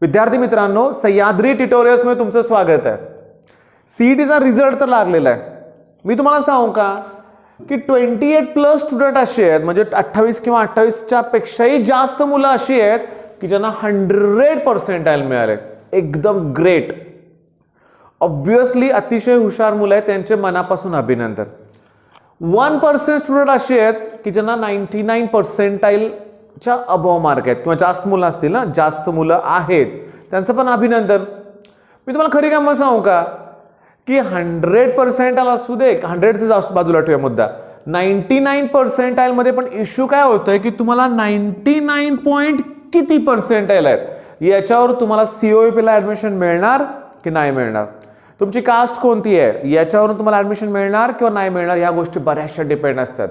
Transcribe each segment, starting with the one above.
विद्यार्थी मित्रांनो, सह्याद्री ट्युटोरियल्स मध्ये तुमचं स्वागत आहे. सीईटीचा रिझल्ट तर लागलेला आहे. मी तुम्हाला सांगू का की 28+ स्टुडंट असे आहेत, म्हणजे 28 किंवा 28च्या पेक्षाही जास्त मुलं अशी आहेत की ज्यांना 100% मिळाले. एकदम ग्रेट. ऑब्वियसली अतिशय हुशार मुलं आहेत, त्यांचे मनापासून अभिनंदन. 1% स्टुडंट असे आहेत की ज्यांना 99% च्या अबव मार्क आहेत किंवा जास्त मुलं असतील ना, जास्त मुलं आहेत, त्यांचं पण अभिनंदन. मी तुम्हाला खरी गंमत सांगू का की 100% असू दे, 100चे जास्त बाजूला ठेवा मुद्दा, 99% मध्ये पण इश्यू काय होतोय की तुम्हाला 99 पॉइंट किती पर्सेंटाईल आहेत याच्यावर तुम्हाला सीओईपी ला ऍडमिशन मिळणार की नाही मिळणार, तुमची कास्ट कोणती आहे याच्यावरून तुम्हाला ऍडमिशन मिळणार किंवा नाही मिळणार, ह्या गोष्टी बऱ्याचशा डिपेंड असतात.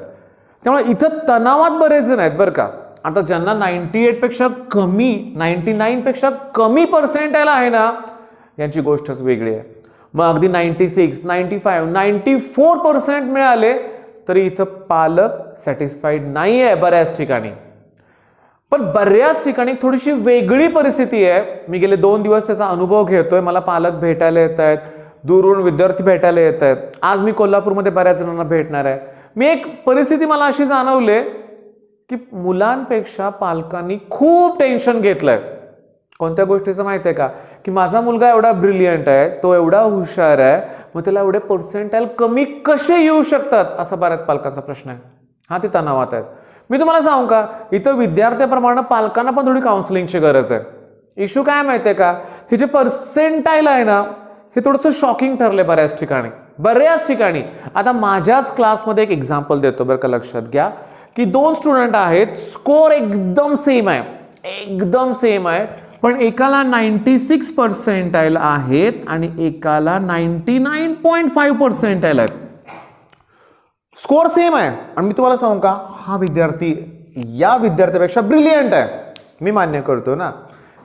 त्यामुळे इथं तणावात बरेच जण आहेत बरं का. आता ज्यांना 98 पेक्षा कमी, 99 पेक्षा कमी पर्सेंटाईल आहे ना, यांची गोष्टच वेगळी आहे. मग अगदी 96, 95, 94% मिळाले तरी इथं पालक सॅटिस्फाईड नाही आहे बऱ्याच ठिकाणी. पण बऱ्याच ठिकाणी थोडीशी वेगळी परिस्थिती आहे. मी गेले 2 दिवस त्याचा अनुभव घेतोय. मला पालक भेटायला येत आहेत, दूरवरून विद्यार्थी भेटायला येत आहेत. आज मी कोल्हापूरमध्ये बऱ्याच जणांना भेटणार आहे. मी एक परिस्थिती मला अशी जाणवली की मुलांपेक्षा पालकांनी खूप टेन्शन घेतलंय. कोणत्या गोष्टीचं माहिती आहे का, की माझा मुलगा एवढा ब्रिलियंट आहे, तो एवढा हुशार आहे, मग त्याला एवढे पर्सेंटाईल कमी कसे येऊ शकतात, असा बऱ्याच पालकांचा प्रश्न आहे. हा, ते तणावात आहेत. मी तुम्हाला सांगू का, इथं विद्यार्थ्याप्रमाणे पालकांना पण थोडी काउन्सिलिंगची गरज आहे. इश्यू काय माहिती आहे का, हे जे पर्सेंटाईल आहे ना, हे थोडंसं शॉकिंग ठरले बऱ्याच ठिकाणी. आता माझ्याच क्लासमध्ये एक एक्झाम्पल देतो बरं का, लक्षात घ्या की 2 स्टुडंट आहेत, स्कोर एकदम सेम आहे, पण एकाला 96 पर्सेंटाईल आहेत आणि एकाला 99.5 पर्सेंटाईल आहेत. स्कोर सेम आहे आणि मी तुम्हाला सांगू का, हा विद्यार्थी या विद्यार्थ्यापेक्षा ब्रिलियंट आहे. मी मान्य करतो ना,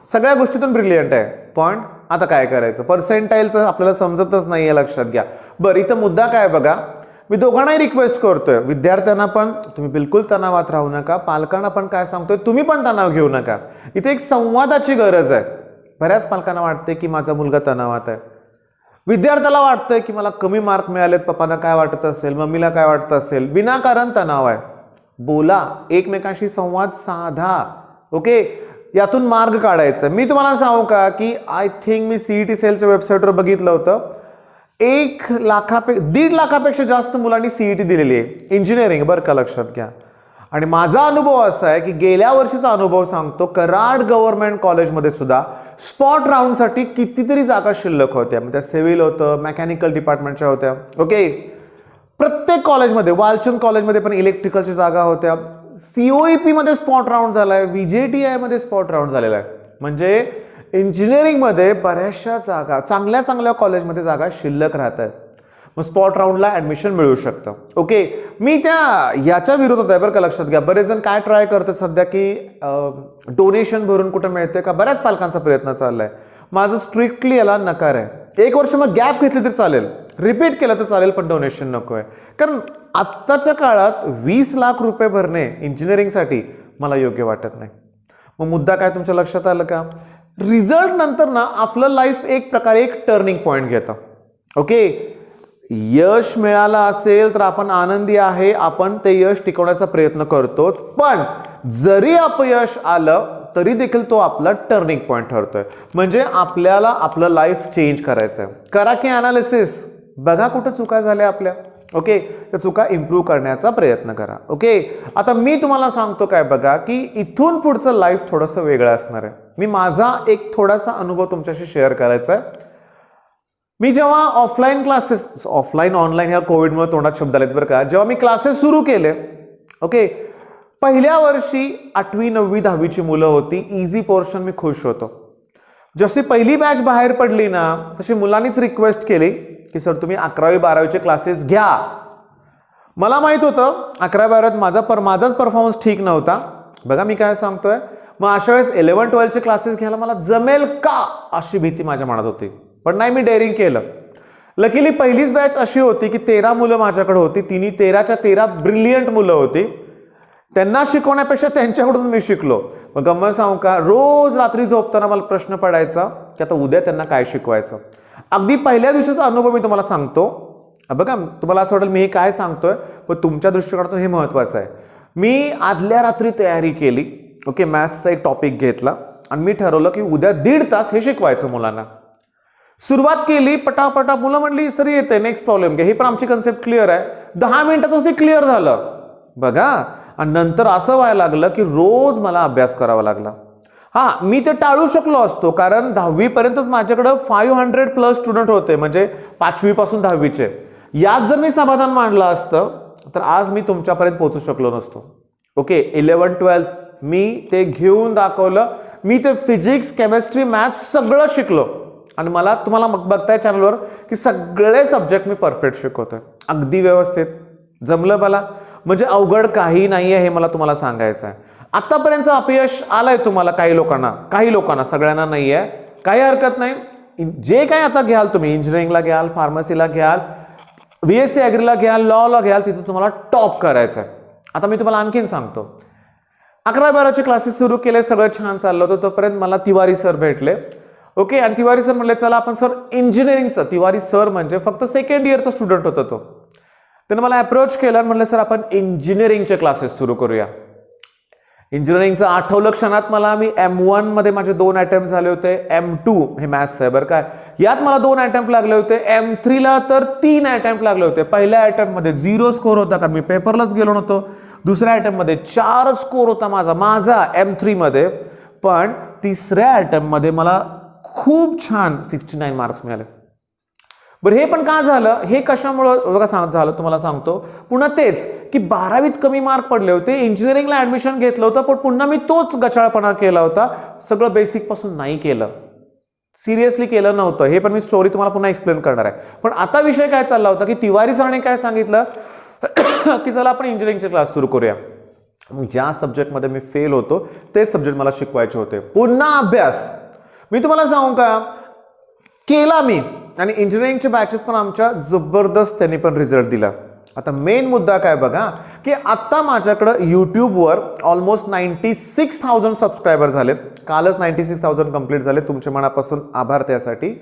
सगळ्या गोष्टीतून ब्रिलियंट आहे, पण आता काय करायचं, पर्सेंटाईलचं आपल्याला समजतच नाहीये, लक्षात घ्या. बरं, इथं मुद्दा काय बघा, मी दोघांनाही रिक्वेस्ट करतोय, विद्यार्थ्यांना पण तुम्ही बिलकुल तणावात राहू नका, पालकांना पण काय सांगतोय तुम्ही पण तणाव घेऊ नका. इथे एक संवादाची गरज आहे. बऱ्याच पालकांना वाटते की माझा मुलगा तणावात आहे, विद्यार्थ्याला वाटतंय की मला कमी मार्क मिळालेत, पप्पांना काय वाटत असेल, मम्मीला काय वाटत असेल. विनाकारण तणाव आहे. बोला, एकमेकांशी संवाद साधा. ओके, यातून मार्ग काढायचा. मी तुम्हाला सांगू का की आय थिंक मी सीईटी सेलच्या वेबसाईटवर बघितलं होतं, 1,00,000 लाखापेक्षा जास्त मुलांनी सीईटी दिलेली आहे, इंजिनिअरिंग बरं का, लक्षात घ्या. आणि माझा अनुभव असा आहे की गेल्या वर्षीचा अनुभव सांगतो, कराड गव्हर्नमेंट कॉलेजमध्ये सुद्धा स्पॉट राऊंडसाठी कितीतरी जागा शिल्लक होत्या. त्या सिव्हिल होतं, मेकॅनिकल डिपार्टमेंटच्या होत्या. ओके, प्रत्येक कॉलेजमध्ये, वालचंद कॉलेजमध्ये पण इलेक्ट्रिकलच्या जागा होत्या. सीओईपी मध्ये स्पॉट राऊंड झालाय, VJTI मध्ये स्पॉट राऊंड झालेला आहे. म्हणजे इंजिनिअरिंग मध्ये बऱ्याचशा जागा, चांगल्या कॉलेजमध्ये जागा शिल्लक राहतात. मग स्पॉट राऊंडला ऍडमिशन मिळू शकतं. ओके, मी याच्या विरोधात आहे बरं का, लक्षात घ्या. बरेच जण काय ट्राय करतात सध्या की डोनेशन भरून कुठं मिळते का, बऱ्याच पालकांचा प्रयत्न चाललाय. माझं स्ट्रिक्टली याला नकार आहे. 1 वर्ष मग गॅप घेतली तरी चालेल, रिपीट केलं तर चालेल, पण डोनेशन नको आहे. कारण आत्ताच्या काळात 20 लाख रुपये भरणे इंजिनिअरिंगसाठी मला योग्य वाटत नाही. मग मुद्दा काय तुमच्या लक्षात आलं का, रिझल्ट नंतर ना आपलं लाईफ एक प्रकारे एक टर्निंग पॉइंट घेतं. ओके, यश मिळालं असेल तर आपण आनंदी आहे, आपण ते यश टिकवण्याचा प्रयत्न करतोच. पण जरी अपयश आलं तरी देखील तो आपला टर्निंग पॉइंट ठरतोय. म्हणजे आपल्याला आपलं लाईफ चेंज करायचं आहे. करा की अनालिसिस, बघा कुठं चुका झाल्या आपल्या. ओके, त्या चुका इम्प्रूव्ह करण्याचा प्रयत्न करा. ओके, आता मी तुम्हाला सांगतो काय बघा, की इथून पुढचं लाईफ थोडंसं वेगळं असणार आहे. मी माझा एक थोडासा अनुभव तुमच्याशी शेअर करायचा आहे. मी जेव्हा ऑनलाईन ह्या कोविडमुळे तोंडात शब्द आलेत बरं का, जेव्हा मी क्लासेस सुरू केले, ओके, पहिल्या वर्षी 8वी 9वी 10वीची मुलं होती. इझी पोर्शन, मी खुश होतो. जशी पहिली बॅच बाहेर पडली ना, तशी मुलांनीच रिक्वेस्ट केली की सर तुम्ही 11वी 12वीचे क्लासेस घ्या. मला माहित होतं 11वी 12वीत माझाच परफॉर्मन्स ठीक नव्हता. बघा मी काय सांगतोय. मग अशा वेळेस 11 12चे क्लासेस घ्यायला मला जमेल का अशी भीती माझ्या मनात होती, पण नाही, मी डेअरिंग केलं. लकीली पहिलीच बॅच अशी होती की 13 मुलं माझ्याकडे होती. तिन्ही 13च्या 13 ब्रिलियंट मुलं होती. त्यांना शिकवण्यापेक्षा त्यांच्याकडून मी शिकलो. मग गंमत सांगू का, रोज रात्री झोपताना मला प्रश्न पडायचा की आता उद्या त्यांना काय शिकवायचं. अगदी पहिल्या दिवशीचा अनुभव मी तुम्हाला सांगतो. बघा, तुम्हाला असं वाटेल मी हे काय सांगतोय, पण तुमच्या दृष्टिकोनातून हे महत्वाचं आहे. मी आदल्या रात्री तयारी केली. ओके, मॅथ्सचा एक टॉपिक घेतला आणि मी ठरवलं की उद्या 1.5 तास हे शिकवायचं मुलांना. सुरुवात केली, पटापटा मुलं म्हणली सर येते, नेक्स्ट प्रॉब्लेम घ्या. ही पण आमची कन्सेप्ट क्लिअर आहे. 10 मिनिटातच ते क्लिअर झालं बघा. आणि नंतर असं व्हायला लागलं की रोज मला अभ्यास करावा लागला. हा, मी ते टाळू शकलो असतो, कारण 10वी पर्यंतच माझ्याकडे 500+ स्टुडंट होते, म्हणजे 5वी पासून 10वीचे. यात जर मी समाधान मांडलं असतं तर आज मी तुमच्यापर्यंत पोहोचू शकलो नसतो. ओके, 11-12 मी ते घेऊन दाखवलं. मी ते फिजिक्स, केमिस्ट्री, मॅथ्स सगळं शिकलो आणि मला तुम्हाला बघताय चॅनलवर की सगळे सब्जेक्ट मी परफेक्ट शिकवतोय, अगदी व्यवस्थित जमलं मला. म्हणजे अवघड काही नाही आहे हे मला तुम्हाला सांगायचं आहे. आतापर्यंत अपयश आलंय तुम्हाला, काही लोकांना, सगळ्यांना नाही आहे, काही हरकत नाही. जे काय आता घ्याल तुम्ही, इंजिनिअरिंगला घ्याल, फार्मसीला घ्याल, BSc ॲग्रीला घ्याल, लॉला घ्याल, तिथे तुम्हाला टॉप करायचं आहे. आता मी तुम्हाला आणखीन सांगतो. 11-12चे क्लासेस सुरू केले, सगळं छान चाललं होतं. तोपर्यंत मला तिवारी सर भेटले. ओके, आणि तिवारी सर म्हणले चला आपण सर इंजिनिअरिंगचं, तिवारी सर म्हणजे फक्त 2nd इयरचा स्टुडंट होता तो. त्याने मला अप्रोच केला आणि म्हणलं सर आपण इंजिनिअरिंगचे क्लासेस सुरू करूया. इंजिनिअरिंगचं आठवलं क्षणात मला. मी M1 मध्ये माझे 2 अटेम्प्ट झाले होते. M2 हे मॅथ्स आहे बरं काय, यात मला 2 अटेम्प्ट लागले होते. M3 ला तर 3 अटेम्प्ट लागले होते. पहिल्या अटेम्प्ट मध्ये 0 स्कोर होता, कारण मी पेपरलाच गेलो नव्हतो. दुसऱ्या अटेम्प्ट मध्ये 4 स्कोर होता माझा M3 मध्ये. पण तिसऱ्या अटेम्प्ट मध्ये मला खूप छान 69 मार्क्स मिळाले. बरं, हे पण का झालं, हे कशामुळं बघा झालं तुम्हाला सांगतो. पुन्हा तेच की 12वीत कमी मार्क पडले होते, इंजिनिअरिंगला ऍडमिशन घेतलं होतं, पण पुन्हा मी तोच गचाळपणा केला होता. सगळं बेसिक पासून नाही केलं, सिरियसली केलं नव्हतं. हे पण मी स्टोरी तुम्हाला पुन्हा एक्सप्लेन करणार आहे. पण आता विषय काय चालला होता की तिवारी सरांनी काय सांगितलं की चला आपण इंजिनिअरिंगचे क्लास सुरू करूया. ज्या सब्जेक्टमध्ये मी फेल होतो तेच सब्जेक्ट मला शिकवायचे होते. पुन्हा अभ्यास. मी तुम्हाला सांगू का, केला मी. आणि इंजिनिअरिंगचे बॅचेस पण आमच्या जबरदस्त त्यांनी पण रिझल्ट दिला. आता मेन मुद्दा काय बघा की आता माझ्याकडं यूट्यूबवर ऑलमोस्ट 96,000 सबस्क्रायबर झालेत. कालच 96,000 कंप्लीट झाले. तुमच्या मनापासून आभार त्यासाठी.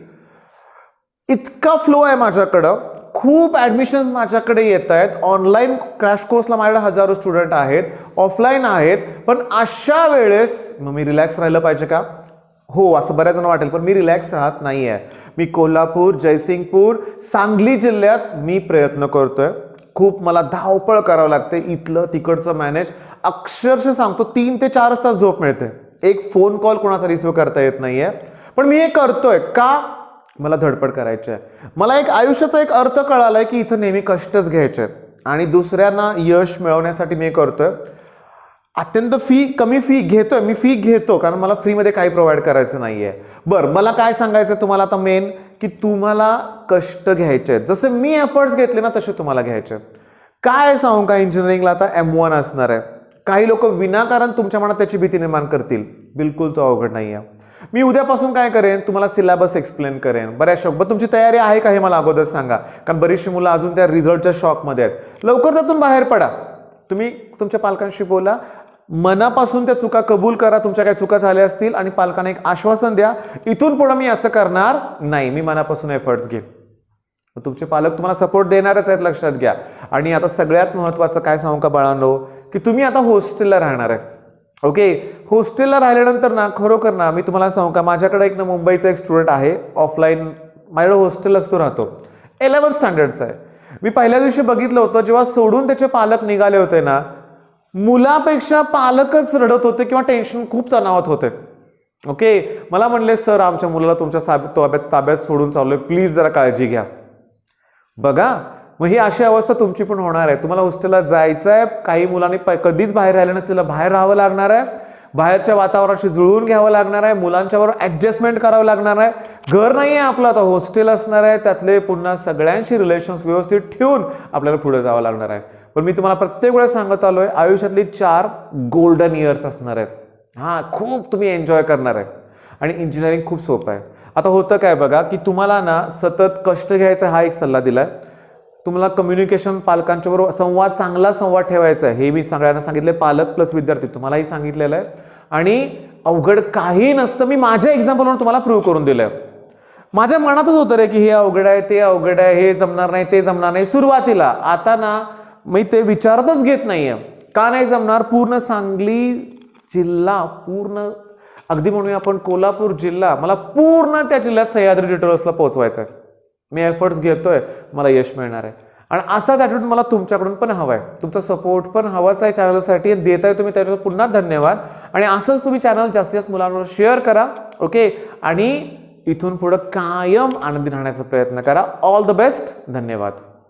इतका फ्लो आहे माझ्याकडं, खूप ॲडमिशन्स माझ्याकडे येत आहेत. ऑनलाईन क्रॅश कोर्सला माझ्याकडे हजारो स्टुडंट आहेत, ऑफलाईन आहेत. पण अशा वेळेस मग मी रिलॅक्स राहिलं पाहिजे का? हो, असं बऱ्याच जण वाटेल, पण मी रिलॅक्स राहत नाही आहे. मी कोल्हापूर, जयसिंगपूर, सांगली जिल्ह्यात मी प्रयत्न करतोय. खूप मला धावपळ करावं लागते, इथलं तिकडचं मॅनेज. अक्षरशः सांगतो 3 ते 4 तास झोप मिळते. एक फोन कॉल कोणाचा रिसिव्ह करता येत नाहीये. पण मी हे करतोय का? मला धडपड करायची आहे. मला एक आयुष्याचा एक अर्थ कळालाय की इथं नेहमी कष्टच घ्यायचे आणि दुसऱ्यांना यश मिळवण्यासाठी मी करतोय. अत्यंत कमी फी घेतोय मी, फी घेतो कारण मला फ्रीमध्ये काही प्रोव्हाइड करायचं नाहीये. बरं, मला काय सांगायचं तुम्हाला आता मेन की तुम्हाला कष्ट घ्यायचे. जसे मी एफर्ट्स घेतले ना तसे तुम्हाला घ्यायचे. काय सांगू का, इंजिनिअरिंगला आता M1 असणार आहे. काही लोक विनाकारण तुमच्या मनात त्याची भीती निर्माण करतील. बिलकुल तो अवघड नाही आहे. मी उद्यापासून काय करेन, तुम्हाला सिलेबस एक्सप्लेन करेन. बऱ्याच शॉक, तुमची तयारी आहे का हे मला अगोदर सांगा, कारण बरीचशी मुलं अजून त्या रिझल्टच्या शॉकमध्ये आहेत. लवकर त्यातून बाहेर पडा. तुम्ही तुमच्या पालकांशी बोला, मनापासून त्या चुका कबूल करा, तुमच्या काही चुका झाल्या असतील, आणि पालकांना एक आश्वासन द्या, इथून पुढे मी असं करणार नाही, मी मनापासून एफर्ट्स घेईन. तुमचे पालक तुम्हाला सपोर्ट देणारच आहेत, लक्षात घ्या. आणि आता सगळ्यात महत्त्वाचं काय सांगू का बाळांनो, की तुम्ही आता हॉस्टेलला राहणार आहे. ओके, हॉस्टेलला राहिल्यानंतर ना खरोखर ना मी तुम्हाला सांगू का, माझ्याकडे एक ना मुंबईचा एक स्टुडंट आहे ऑफलाईन, माझ्याकडे हॉस्टेललाच तो राहतो, 11th स्टँडर्डचा आहे. मी पहिल्या दिवशी बघितलं होतं जेव्हा सोडून त्याचे पालक निघाले होते ना, मुलापेक्षा पालकच रडत होते किंवा टेन्शन खूप तणावात होते. ओके, मला म्हणले सर आमच्या मुलाला तुमच्या ताब्यात सोडून चाललोय, प्लीज जरा काळजी घ्या. बघा, मग ही अशी अवस्था तुमची पण होणार आहे. तुम्हाला हॉस्टेलला जायचं आहे, काही मुलांनी कधीच बाहेर राहिले नसतील, बाहेर राहावं लागणार आहे, बाहेरच्या वातावरणाशी जुळवून घ्यावं लागणार आहे, मुलांच्याबरोबर ऍडजस्टमेंट करावं लागणार आहे. घर नाही आहे आपलं, आता हॉस्टेल असणार आहे, त्यातले पुन्हा सगळ्यांशी रिलेशन्स व्यवस्थित ठेवून आपल्याला पुढे जावं लागणार आहे. पण मी तुम्हाला प्रत्येक वेळेस सांगत आलोय, आयुष्यातली 4 गोल्डन इयर्स असणार आहेत. हा, खूप तुम्ही एन्जॉय करणार आहे. आणि इंजिनिअरिंग खूप सोपं आहे. आता होतं काय बघा, की तुम्हाला ना सतत कष्ट घ्यायचा हा एक सल्ला दिलाय. तुम्हाला कम्युनिकेशन पालकांच्या बरोबर चांगला संवाद ठेवायचा आहे, हे मी सगळ्यांना सांगितले, पालक प्लस विद्यार्थी तुम्हालाही सांगितलेलं आहे. आणि अवघड काही नसतं, मी माझ्या एक्झाम्पलवरून तुम्हाला प्रूव्ह करून दिलंय. माझ्या मनातच होतं रे की हे अवघड आहे, ते अवघड आहे, हे जमणार नाही, ते जमणार नाही सुरुवातीला. आता ना मी ते विचारतच घेत नाहीये. का नाही जमणार? पूर्ण सांगली जिल्हा, पूर्ण अगदी म्हणूया आपण कोल्हापूर जिल्हा, मला पूर्ण त्या जिल्ह्यात सह्याद्री ट्युटोरियल्सला पोहोचवायचं आहे. मी एफर्ट्स घेतोय, मला यश मिळणार आहे. आणि असाच ॲटिट्यूड मला तुमच्याकडून पण हवा आहे. तुमचा सपोर्ट पण हवाच आहे चॅनलसाठी, देताय तुम्ही, त्याच्यावर पुन्हा धन्यवाद. आणि असंच तुम्ही चॅनल जास्तीत जास्त मुलांवर शेअर करा. ओके, आणि इथून पुढे कायम आनंदी राहण्याचा प्रयत्न करा. All the best. धन्यवाद.